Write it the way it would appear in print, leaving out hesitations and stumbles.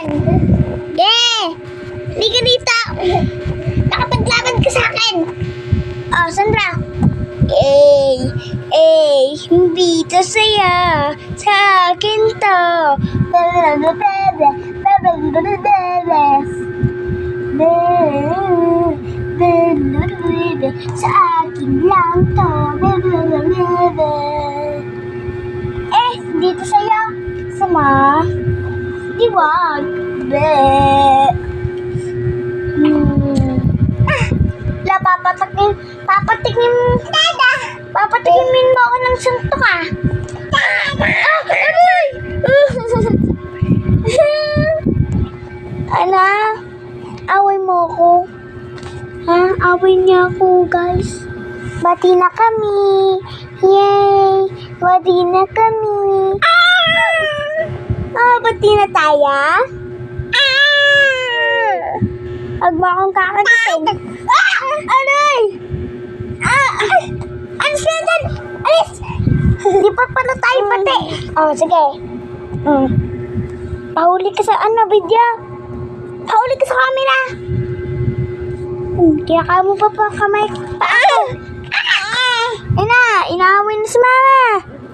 laban. Liga dito. Nakapaglaban ka sa akin. Oh, Sandra. Hindi to saya. Sa akin to. Sa akin lang to. Dito sa'yo. Sama. Di wag. Papatikimin mo ako ng suntok ah. Aray! Ana, away mo ako. Ha? Away niya ako, guys. Bati na kami. Yay! Bati na kami. Bati na tayo? Huwag mo akong kakagitin. Aray! Alis na dyan! Alis! Hindi pa pala tayo pati. Sige. Pahuli ka sa video. Pahuli ka sa camera. Kaya mo pa kamay pa ako. Inaawin na si mama.